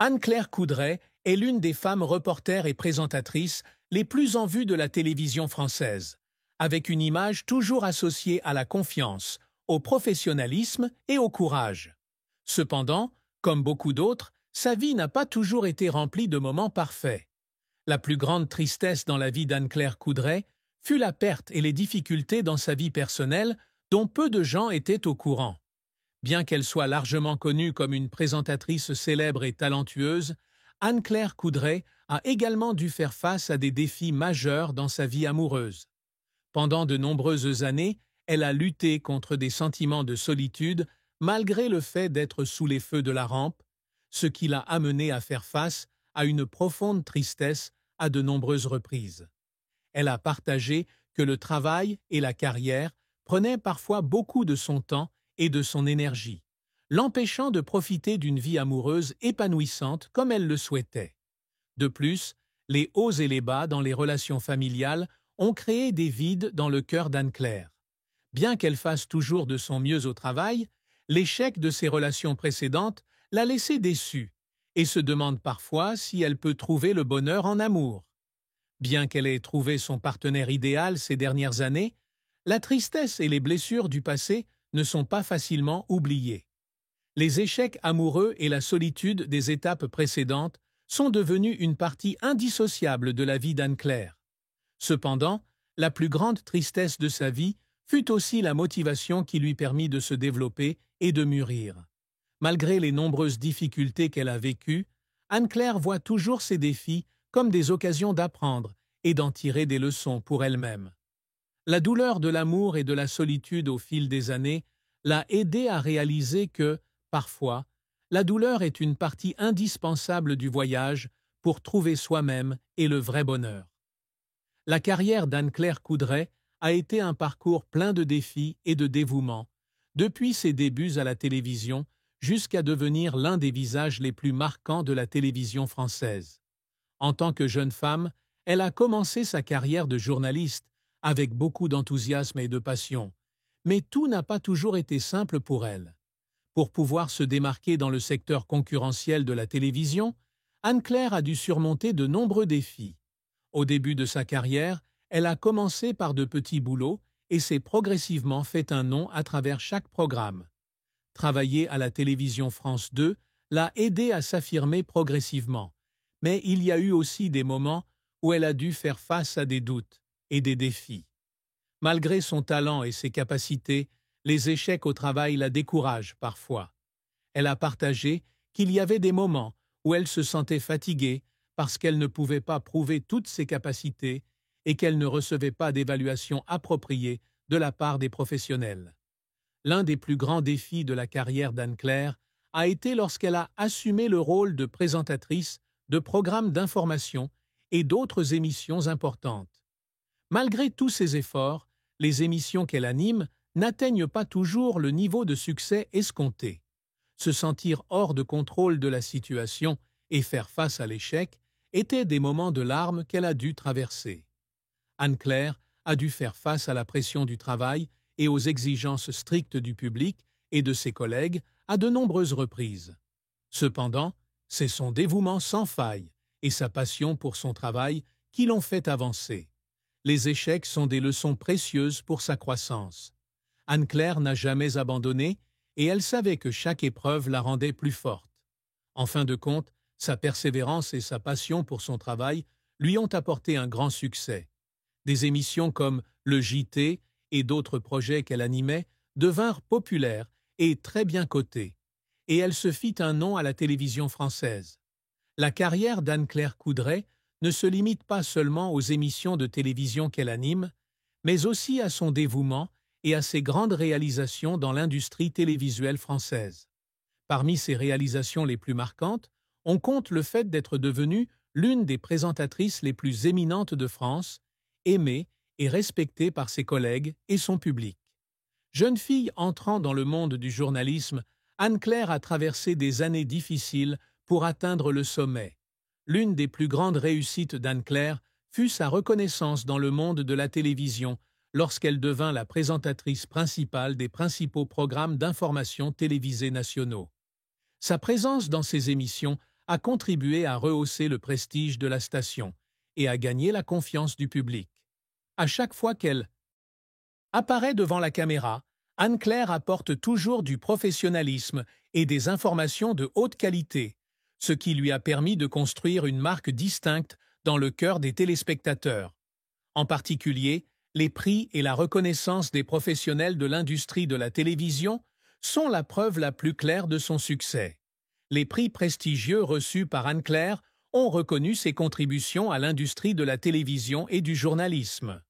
Anne-Claire Coudray est l'une des femmes reporters et présentatrices les plus en vue de la télévision française, avec une image toujours associée à la confiance, au professionnalisme et au courage. Cependant, comme beaucoup d'autres, sa vie n'a pas toujours été remplie de moments parfaits. La plus grande tristesse dans la vie d'Anne-Claire Coudray fut la perte et les difficultés dans sa vie personnelle dont peu de gens étaient au courant. Bien qu'elle soit largement connue comme une présentatrice célèbre et talentueuse, Anne-Claire Coudray a également dû faire face à des défis majeurs dans sa vie amoureuse. Pendant de nombreuses années, elle a lutté contre des sentiments de solitude malgré le fait d'être sous les feux de la rampe, ce qui l'a amenée à faire face à une profonde tristesse à de nombreuses reprises. Elle a partagé que le travail et la carrière prenaient parfois beaucoup de son temps et de son énergie, l'empêchant de profiter d'une vie amoureuse épanouissante comme elle le souhaitait. De plus, les hauts et les bas dans les relations familiales ont créé des vides dans le cœur d'Anne-Claire. Bien qu'elle fasse toujours de son mieux au travail, l'échec de ses relations précédentes l'a laissée déçue et se demande parfois si elle peut trouver le bonheur en amour. Bien qu'elle ait trouvé son partenaire idéal ces dernières années, la tristesse et les blessures du passé ne sont pas facilement oubliées. Les échecs amoureux et la solitude des étapes précédentes sont devenus une partie indissociable de la vie d'Anne-Claire. Cependant, la plus grande tristesse de sa vie fut aussi la motivation qui lui permit de se développer et de mûrir. Malgré les nombreuses difficultés qu'elle a vécues, Anne-Claire voit toujours ces défis comme des occasions d'apprendre et d'en tirer des leçons pour elle-même. La douleur de l'amour et de la solitude au fil des années l'a aidée à réaliser que, parfois, la douleur est une partie indispensable du voyage pour trouver soi-même et le vrai bonheur. La carrière d'Anne-Claire Coudray a été un parcours plein de défis et de dévouement, depuis ses débuts à la télévision jusqu'à devenir l'un des visages les plus marquants de la télévision française. En tant que jeune femme, elle a commencé sa carrière de journaliste avec beaucoup d'enthousiasme et de passion, mais tout n'a pas toujours été simple pour elle. Pour pouvoir se démarquer dans le secteur concurrentiel de la télévision, Anne-Claire a dû surmonter de nombreux défis. Au début de sa carrière, elle a commencé par de petits boulots et s'est progressivement fait un nom à travers chaque programme. Travailler à la télévision France 2 l'a aidée à s'affirmer progressivement, mais il y a eu aussi des moments où elle a dû faire face à des doutes et des défis. Malgré son talent et ses capacités, les échecs au travail la découragent parfois. Elle a partagé qu'il y avait des moments où elle se sentait fatiguée parce qu'elle ne pouvait pas prouver toutes ses capacités et qu'elle ne recevait pas d'évaluation appropriée de la part des professionnels. L'un des plus grands défis de la carrière d'Anne-Claire a été lorsqu'elle a assumé le rôle de présentatrice de programmes d'information et d'autres émissions importantes. Malgré tous ses efforts, les émissions qu'elle anime n'atteignent pas toujours le niveau de succès escompté. Se sentir hors de contrôle de la situation et faire face à l'échec étaient des moments de larmes qu'elle a dû traverser. Anne-Claire a dû faire face à la pression du travail et aux exigences strictes du public et de ses collègues à de nombreuses reprises. Cependant, c'est son dévouement sans faille et sa passion pour son travail qui l'ont fait avancer. Les échecs sont des leçons précieuses pour sa croissance. Anne-Claire n'a jamais abandonné et elle savait que chaque épreuve la rendait plus forte. En fin de compte, sa persévérance et sa passion pour son travail lui ont apporté un grand succès. Des émissions comme le JT et d'autres projets qu'elle animait devinrent populaires et très bien cotés, et elle se fit un nom à la télévision française. La carrière d'Anne-Claire Coudray ne se limite pas seulement aux émissions de télévision qu'elle anime, mais aussi à son dévouement et à ses grandes réalisations dans l'industrie télévisuelle française. Parmi ses réalisations les plus marquantes, on compte le fait d'être devenue l'une des présentatrices les plus éminentes de France, aimée et respectée par ses collègues et son public. Jeune fille entrant dans le monde du journalisme, Anne-Claire a traversé des années difficiles pour atteindre le sommet. L'une des plus grandes réussites d'Anne-Claire fut sa reconnaissance dans le monde de la télévision lorsqu'elle devint la présentatrice principale des principaux programmes d'information télévisés nationaux. Sa présence dans ces émissions a contribué à rehausser le prestige de la station et à gagner la confiance du public. À chaque fois qu'elle apparaît devant la caméra, Anne-Claire apporte toujours du professionnalisme et des informations de haute qualité, ce qui lui a permis de construire une marque distincte dans le cœur des téléspectateurs. En particulier, les prix et la reconnaissance des professionnels de l'industrie de la télévision sont la preuve la plus claire de son succès. Les prix prestigieux reçus par Anne-Claire ont reconnu ses contributions à l'industrie de la télévision et du journalisme.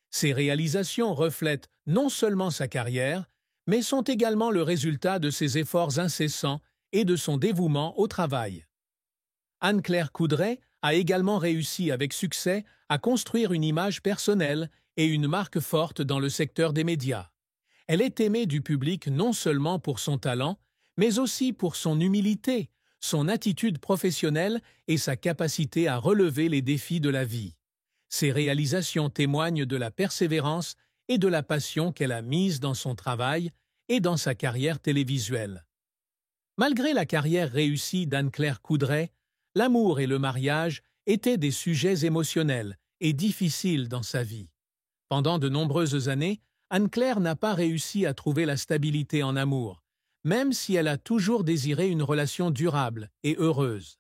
Ces réalisations reflètent non seulement sa carrière, mais sont également le résultat de ses efforts incessants et de son dévouement au travail. Anne-Claire Coudray a également réussi avec succès à construire une image personnelle et une marque forte dans le secteur des médias. Elle est aimée du public non seulement pour son talent, mais aussi pour son humilité, son attitude professionnelle et sa capacité à relever les défis de la vie. Ses réalisations témoignent de la persévérance et de la passion qu'elle a mise dans son travail et dans sa carrière télévisuelle. Malgré la carrière réussie d'Anne-Claire Coudray, l'amour et le mariage étaient des sujets émotionnels et difficiles dans sa vie. Pendant de nombreuses années, Anne-Claire n'a pas réussi à trouver la stabilité en amour, même si elle a toujours désiré une relation durable et heureuse.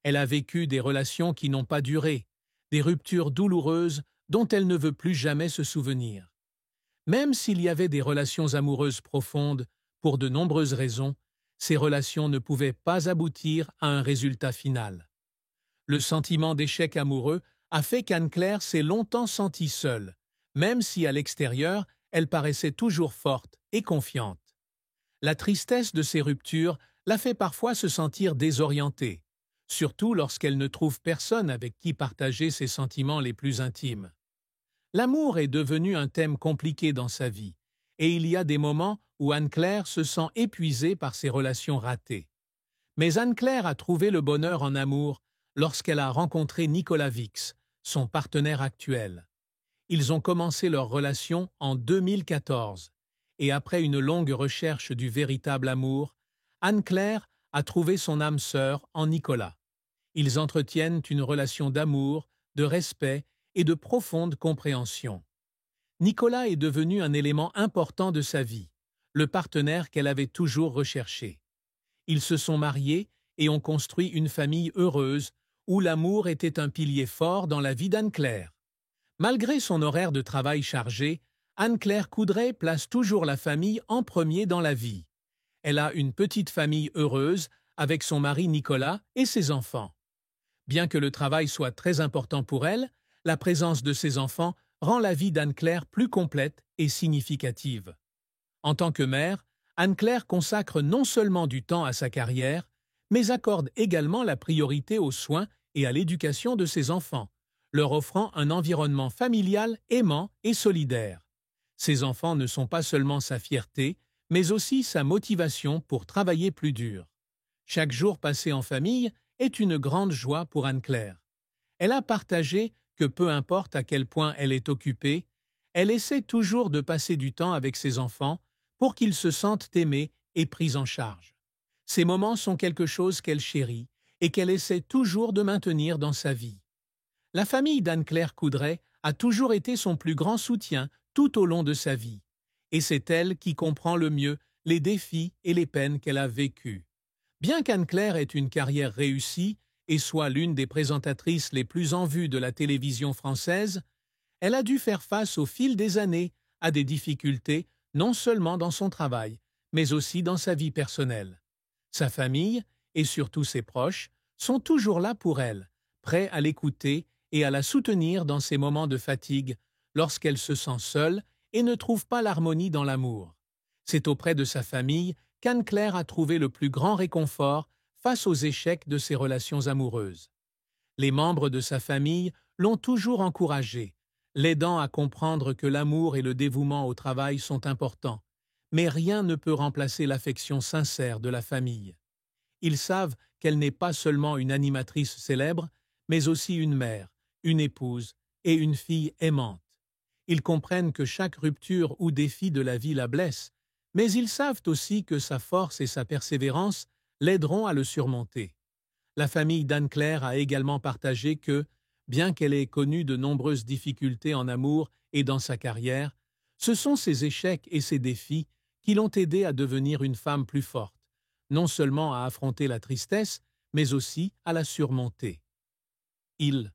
Elle a vécu des relations qui n'ont pas duré, des ruptures douloureuses dont elle ne veut plus jamais se souvenir. Même s'il y avait des relations amoureuses profondes, pour de nombreuses raisons, ces relations ne pouvaient pas aboutir à un résultat final. Le sentiment d'échec amoureux a fait qu'Anne-Claire s'est longtemps sentie seule, même si à l'extérieur, elle paraissait toujours forte et confiante. La tristesse de ces ruptures la fait parfois se sentir désorientée, surtout lorsqu'elle ne trouve personne avec qui partager ses sentiments les plus intimes. L'amour est devenu un thème compliqué dans sa vie, et il y a des moments où Anne-Claire se sent épuisée par ses relations ratées. Mais Anne-Claire a trouvé le bonheur en amour lorsqu'elle a rencontré Nicolas Vix, son partenaire actuel. Ils ont commencé leur relation en 2014, et après une longue recherche du véritable amour, Anne-Claire a trouvé son âme sœur en Nicolas. Ils entretiennent une relation d'amour, de respect et de profonde compréhension. Nicolas est devenu un élément important de sa vie, le partenaire qu'elle avait toujours recherché. Ils se sont mariés et ont construit une famille heureuse où l'amour était un pilier fort dans la vie d'Anne-Claire. Malgré son horaire de travail chargé, Anne-Claire Coudray place toujours la famille en premier dans la vie. Elle a une petite famille heureuse avec son mari Nicolas et ses enfants. Bien que le travail soit très important pour elle, la présence de ses enfants rend la vie d'Anne-Claire plus complète et significative. En tant que mère, Anne-Claire consacre non seulement du temps à sa carrière, mais accorde également la priorité aux soins et à l'éducation de ses enfants, leur offrant un environnement familial aimant et solidaire. Ses enfants ne sont pas seulement sa fierté, mais aussi sa motivation pour travailler plus dur. Chaque jour passé en famille est une grande joie pour Anne-Claire. Elle a partagé que peu importe à quel point elle est occupée, elle essaie toujours de passer du temps avec ses enfants pour qu'ils se sentent aimés et pris en charge. Ces moments sont quelque chose qu'elle chérit et qu'elle essaie toujours de maintenir dans sa vie. La famille d'Anne-Claire Coudray a toujours été son plus grand soutien tout au long de sa vie, et c'est elle qui comprend le mieux les défis et les peines qu'elle a vécus. Bien qu'Anne-Claire ait une carrière réussie et soit l'une des présentatrices les plus en vue de la télévision française, elle a dû faire face au fil des années à des difficultés non seulement dans son travail, mais aussi dans sa vie personnelle. Sa famille, et surtout ses proches, sont toujours là pour elle, prêts à l'écouter et à la soutenir dans ses moments de fatigue, lorsqu'elle se sent seule et ne trouve pas l'harmonie dans l'amour. C'est auprès de sa famille qu'Anne-Claire a trouvé le plus grand réconfort face aux échecs de ses relations amoureuses. Les membres de sa famille l'ont toujours encouragée, l'aidant à comprendre que l'amour et le dévouement au travail sont importants, mais rien ne peut remplacer l'affection sincère de la famille. Ils savent qu'elle n'est pas seulement une animatrice célèbre, mais aussi une mère, une épouse et une fille aimante. Ils comprennent que chaque rupture ou défi de la vie la blesse, mais ils savent aussi que sa force et sa persévérance l'aideront à le surmonter. La famille d'Anne-Claire a également partagé que, bien qu'elle ait connu de nombreuses difficultés en amour et dans sa carrière, ce sont ses échecs et ses défis qui l'ont aidée à devenir une femme plus forte, non seulement à affronter la tristesse, mais aussi à la surmonter. Il